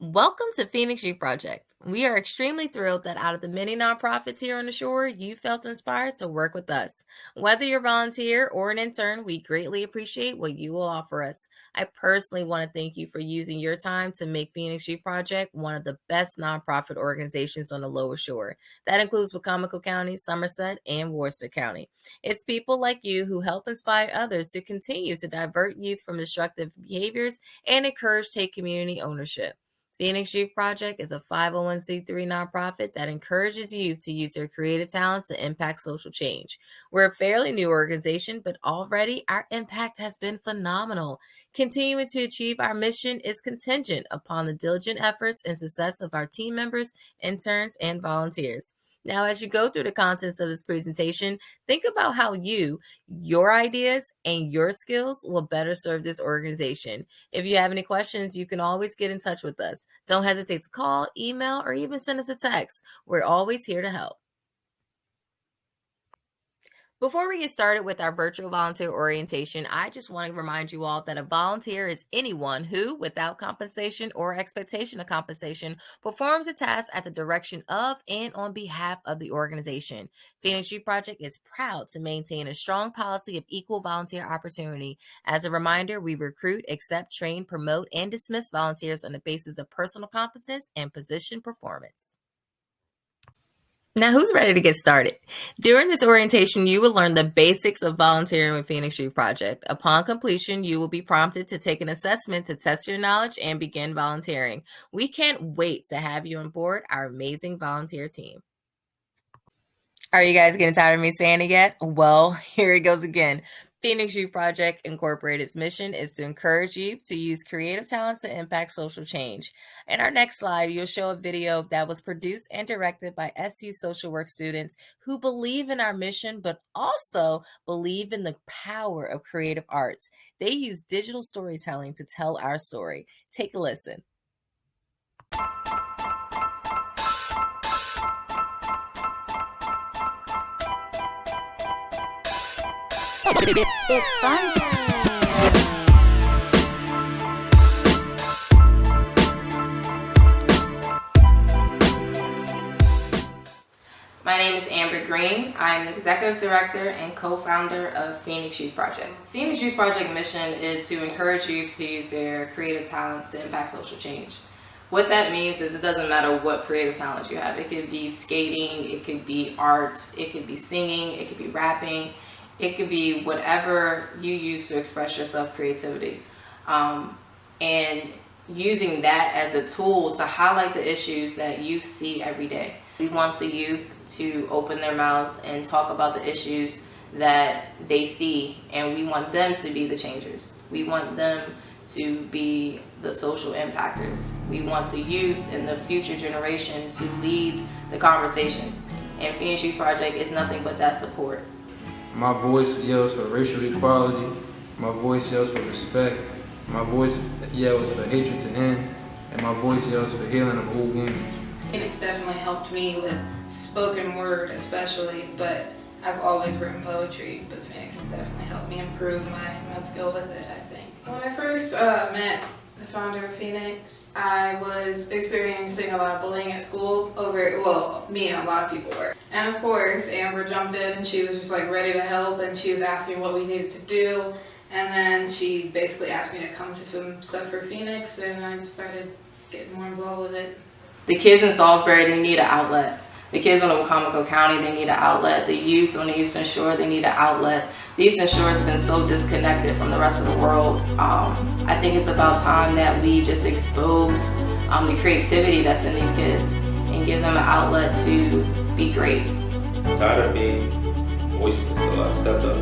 Welcome to Phoenix Youth Project. We are extremely thrilled that out of the many nonprofits here on the shore, you felt inspired to work with us. Whether you're a volunteer or an intern, we greatly appreciate what you will offer us. I personally want to thank you for using your time to make Phoenix Youth Project one of the best nonprofit organizations on the lower shore. That includes Wacomico County, Somerset, and Worcester County. It's people like you who help inspire others to continue to divert youth from destructive behaviors and encourage take community ownership. Phoenix Youth Project is a 501c3 nonprofit that encourages youth to use their creative talents to impact social change. We're a fairly new organization, but already our impact has been phenomenal. Continuing to achieve our mission is contingent upon the diligent efforts and success of our team members, interns, and volunteers. Now, as you go through the contents of this presentation, think about how your ideas, and your skills will better serve this organization. If you have any questions, you can always get in touch with us. Don't hesitate to call, email, or even send us a text. We're always here to help. Before we get started with our virtual volunteer orientation, I just want to remind you all that a volunteer is anyone who, without compensation or expectation of compensation, performs a task at the direction of and on behalf of the organization. Phoenix Youth Project is proud to maintain a strong policy of equal volunteer opportunity. As a reminder, we recruit, accept, train, promote, and dismiss volunteers on the basis of personal competence and position performance. Now, who's ready to get started? During this orientation, you will learn the basics of volunteering with Phoenix Youth Project. Upon completion, you will be prompted to take an assessment to test your knowledge and begin volunteering. We can't wait to have you on board our amazing volunteer team. Are you guys getting tired of me saying it yet? Well, here it goes again. Phoenix Youth Project Incorporated's mission is to encourage youth to use creative talents to impact social change. In our next slide, you'll show a video that was produced and directed by SU social work students who believe in our mission, but also believe in the power of creative arts. They use digital storytelling to tell our story. Take a listen. It's fun time. My name is Amber Green. I am the Executive Director and co-founder of Phoenix Youth Project. Phoenix Youth Project mission is to encourage youth to use their creative talents to impact social change. What that means is it doesn't matter what creative talents you have. It could be skating, it could be art, it could be singing, it could be rapping, it could be whatever you use to express yourself creativity. And using that as a tool to highlight the issues that youth see every day. We want the youth to open their mouths and talk about the issues that they see, and we want them to be the changers. We want them to be the social impactors. We want the youth and the future generation to lead the conversations. And Phoenix Youth Project is nothing but that support. My voice yells for racial equality. My voice yells for respect. My voice yells for hatred to end. And my voice yells for healing of old wounds. Phoenix definitely helped me with spoken word especially, but I've always written poetry, but Phoenix has definitely helped me improve my skill with it, I think. When I first met the founder of Phoenix, I was experiencing a lot of bullying at school me and a lot of people were. And of course, Amber jumped in and she was just like ready to help, and she was asking what we needed to do. And then she basically asked me to come to some stuff for Phoenix, and I just started getting more involved with it. The kids in Salisbury, they need an outlet. The kids on Wacomico County, they need an outlet. The youth on the Eastern Shore, they need an outlet. The Eastern Shore has been so disconnected from the rest of the world. I think it's about time that we just expose the creativity that's in these kids and give them an outlet to be great. I'm tired of being voiceless, so I stepped up.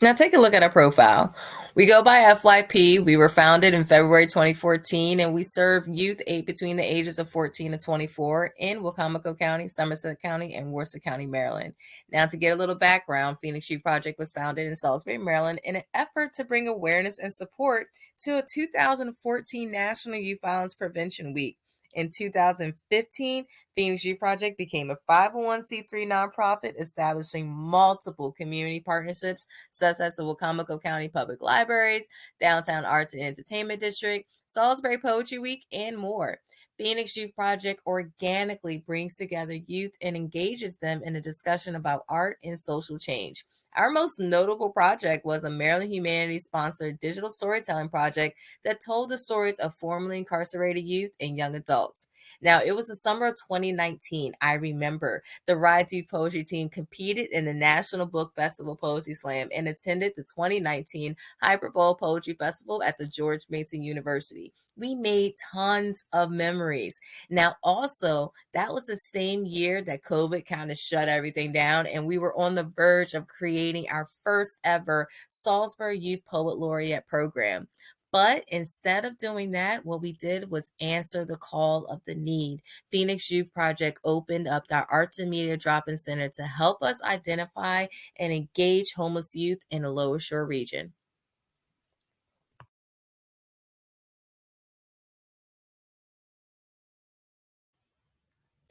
Now take a look at our profile. We go by FYP. We were founded in February 2014, and we serve youth between the ages of 14 to 24 in Wacomico County, Somerset County, and Worcester County, Maryland. Now, to get a little background, Phoenix Youth Project was founded in Salisbury, Maryland in an effort to bring awareness and support to a 2014 National Youth Violence Prevention Week. In 2015, Phoenix Youth Project became a 501c3 nonprofit, establishing multiple community partnerships, such as the Wacomico County Public Libraries, Downtown Arts and Entertainment District, Salisbury Poetry Week, and more. Phoenix Youth Project organically brings together youth and engages them in a discussion about art and social change. Our most notable project was a Maryland Humanities sponsored digital storytelling project that told the stories of formerly incarcerated youth and young adults. Now, it was the summer of 2019. I remember the Rise Youth Poetry Team competed in the National Book Festival Poetry Slam and attended the 2019 Hyperbowl Poetry Festival at the George Mason University. We made tons of memories. Now, also, that was the same year that COVID kind of shut everything down, and we were on the verge of creating our first ever Salisbury Youth Poet Laureate program. But instead of doing that, what we did was answer the call of the need. Phoenix Youth Project opened up our Arts and Media Drop-In Center to help us identify and engage homeless youth in the Lower Shore region.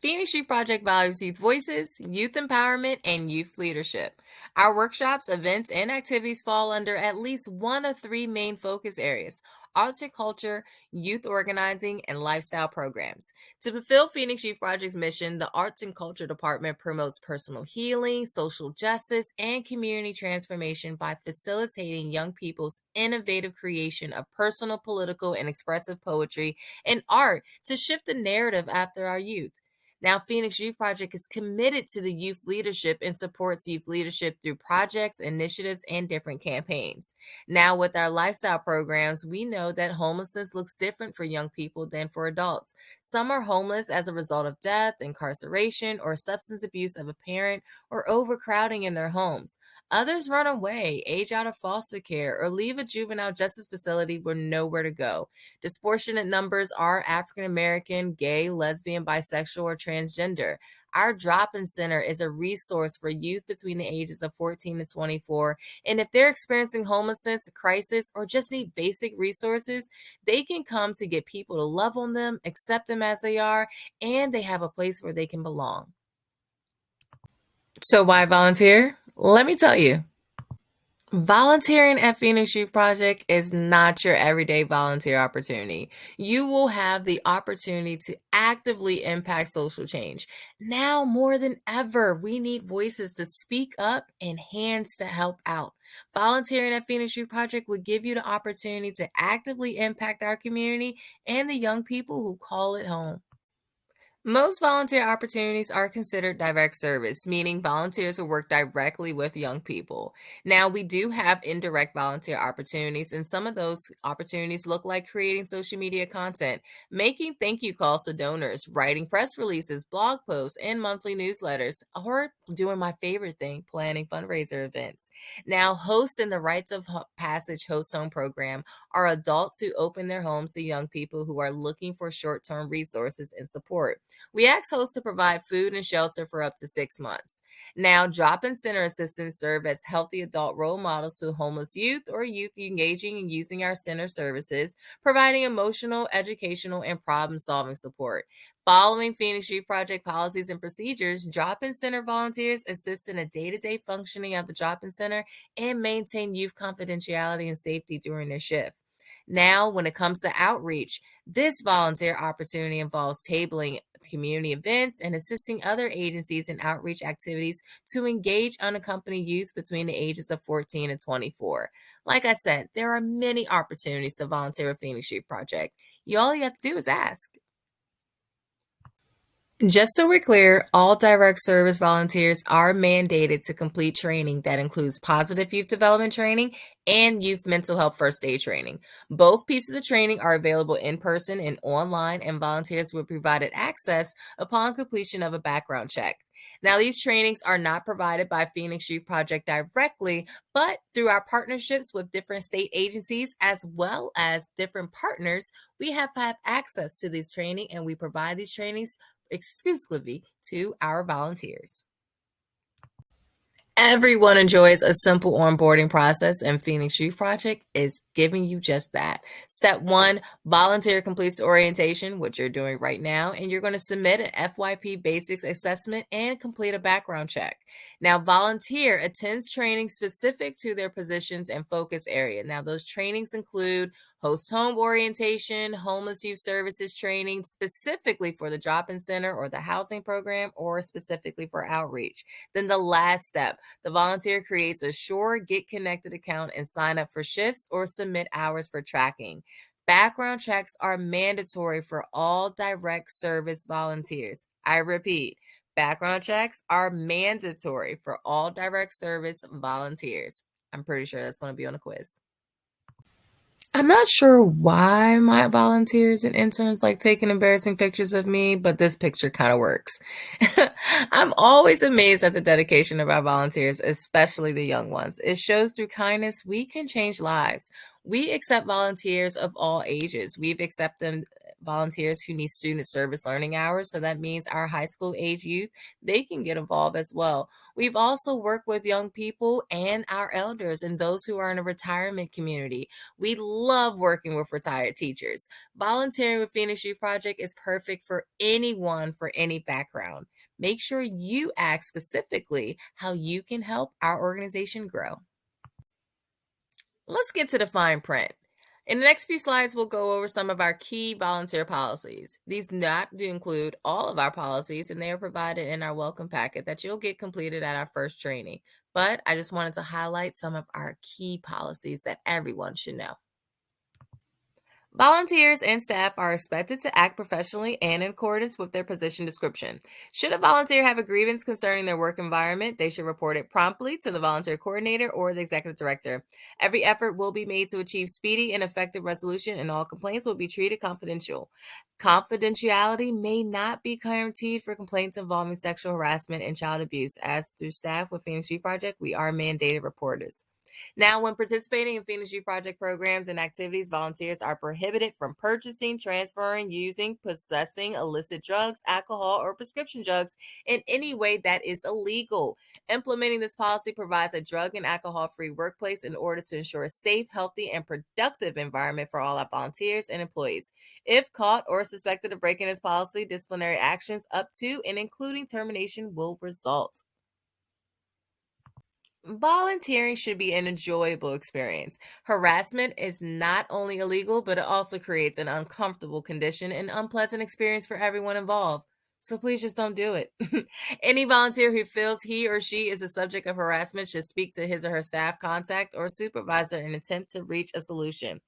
Phoenix Youth Project values youth voices, youth empowerment, and youth leadership. Our workshops, events, and activities fall under at least one of three main focus areas: arts and culture, youth organizing, and lifestyle programs. To fulfill Phoenix Youth Project's mission, the Arts and Culture Department promotes personal healing, social justice, and community transformation by facilitating young people's innovative creation of personal, political, and expressive poetry and art to shift the narrative after our youth. Now, Phoenix Youth Project is committed to the youth leadership and supports youth leadership through projects, initiatives, and different campaigns. Now, with our lifestyle programs, we know that homelessness looks different for young people than for adults. Some are homeless as a result of death, incarceration, or substance abuse of a parent, or overcrowding in their homes. Others run away, age out of foster care, or leave a juvenile justice facility with nowhere to go. Disproportionate numbers are African American, gay, lesbian, bisexual, or transgender. Our drop-in center is a resource for youth between the ages of 14 and 24. And if they're experiencing homelessness, crisis, or just need basic resources, they can come to get people to love on them, accept them as they are, and they have a place where they can belong. So why volunteer? Let me tell you. Volunteering at Phoenix Youth Project is not your everyday volunteer opportunity. You will have the opportunity to actively impact social change. Now more than ever, we need voices to speak up and hands to help out. Volunteering at Phoenix Youth Project will give you the opportunity to actively impact our community and the young people who call it home. Most volunteer opportunities are considered direct service, meaning volunteers will work directly with young people. Now, we do have indirect volunteer opportunities, and some of those opportunities look like creating social media content, making thank you calls to donors, writing press releases, blog posts, and monthly newsletters, or doing my favorite thing, planning fundraiser events. Now, hosts in the Rites of Passage Host Home program are adults who open their homes to young people who are looking for short term resources and support. We ask hosts to provide food and shelter for up to 6 months. Now, drop-in center assistants serve as healthy adult role models to homeless youth or youth engaging and using our center services, providing emotional, educational, and problem-solving support. Following Phoenix Youth Project policies and procedures, drop-in center volunteers assist in the day-to-day functioning of the drop-in center and maintain youth confidentiality and safety during their shift. Now, when it comes to outreach, this volunteer opportunity involves tabling community events and assisting other agencies in outreach activities to engage unaccompanied youth between the ages of 14 and 24. Like I said, there are many opportunities to volunteer with Phoenix Youth Project. All you have to do is ask. Just so we're clear, all direct service volunteers are mandated to complete training that includes positive youth development training and youth mental health first aid training. Both pieces of training are available in person and online, and volunteers will be provided access upon completion of a background check. Now, these trainings are not provided by Phoenix Youth Project directly, but through our partnerships with different state agencies as well as different partners, we have access to these training, and we provide these trainings exclusively to our volunteers. Everyone enjoys a simple onboarding process, and Phoenix Youth Project is giving you just that. Step one, volunteer completes the orientation, which you're doing right now, and you're going to submit an FYP basics assessment and complete a background check. Now, volunteer attends training specific to their positions and focus area. Now, those trainings include host home orientation, homeless youth services training, specifically for the drop-in center or the housing program, or specifically for outreach. Then the last step, the volunteer creates a Sure Get Connected account and sign up for shifts or submit hours for tracking. Background checks are mandatory for all direct service volunteers. I repeat, background checks are mandatory for all direct service volunteers. I'm pretty sure that's going to be on a quiz. I'm not sure why my volunteers and interns like taking embarrassing pictures of me, but this picture kind of works. I'm always amazed at the dedication of our volunteers, especially the young ones. It shows through kindness we can change lives. We accept volunteers of all ages. We've accepted volunteers who need student service learning hours, so that means our high school age youth, they can get involved as well. We've also worked with young people and our elders and those who are in a retirement community. We love working with retired teachers. Volunteering with Phoenix Youth Project is perfect for anyone for any background. Make sure you ask specifically how you can help our organization grow. Let's get to the fine print. In the next few slides, we'll go over some of our key volunteer policies. These do include all of our policies, and they are provided in our welcome packet that you'll get completed at our first training. But I just wanted to highlight some of our key policies that everyone should know. Volunteers and staff are expected to act professionally and in accordance with their position description. Should a volunteer have a grievance concerning their work environment, they should report it promptly to the volunteer coordinator or the executive director. Every effort will be made to achieve speedy and effective resolution, and all complaints will be treated confidential. Confidentiality may not be guaranteed for complaints involving sexual harassment and child abuse. As through staff with Phoenix Youth Project, we are mandated reporters. Now, when participating in Phoenix Youth Project programs and activities, volunteers are prohibited from purchasing, transferring, using, possessing illicit drugs, alcohol, or prescription drugs in any way that is illegal. Implementing this policy provides a drug and alcohol-free workplace in order to ensure a safe, healthy, and productive environment for all our volunteers and employees. If caught or suspected of breaking this policy, disciplinary actions up to and including termination will result. Volunteering should be an enjoyable experience. Harassment is not only illegal, but it also creates an uncomfortable condition and unpleasant experience for everyone involved. So please just don't do it. Any volunteer who feels he or she is the subject of harassment should speak to his or her staff contact or supervisor in an attempt to reach a solution.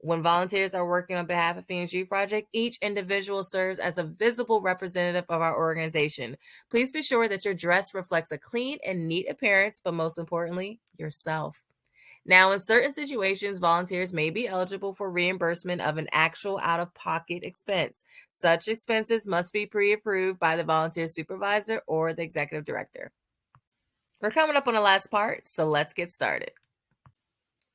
When volunteers are working on behalf of Phoenix Youth Project, each individual serves as a visible representative of our organization. Please be sure that your dress reflects a clean and neat appearance, but most importantly, yourself. Now, in certain situations, volunteers may be eligible for reimbursement of an actual out-of-pocket expense. Such expenses must be pre-approved by the volunteer supervisor or the executive director. We're coming up on the last part, so let's get started.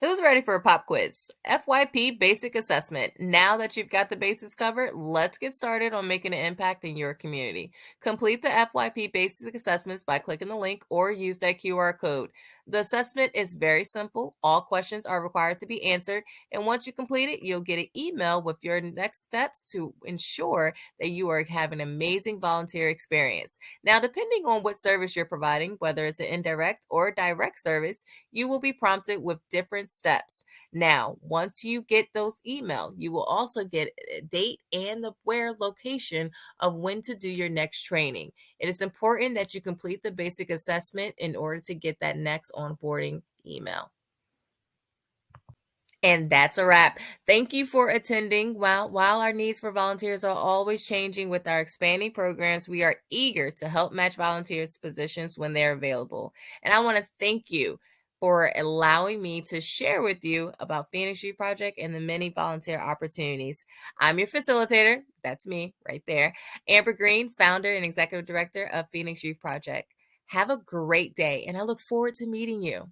Who's ready for a pop quiz? FYP Basic Assessment. Now that you've got the basics covered, let's get started on making an impact in your community. Complete the FYP Basic Assessments by clicking the link or use that QR code. The assessment is very simple. All questions are required to be answered, and once you complete it, you'll get an email with your next steps to ensure that you are having an amazing volunteer experience. Now, depending on what service you're providing, whether it's an indirect or direct service, you will be prompted with different steps. Now, once you get those emails, you will also get a date and the where location of when to do your next training. It is important that you complete the basic assessment in order to get that next onboarding email. And that's a wrap. Thank you for attending. While our needs for volunteers are always changing with our expanding programs, we are eager to help match volunteers to positions when they're available. And I want to thank you for allowing me to share with you about Phoenix Youth Project and the many volunteer opportunities. I'm your facilitator. That's me right there. Amber Green, founder and executive director of Phoenix Youth Project. Have a great day, and I look forward to meeting you.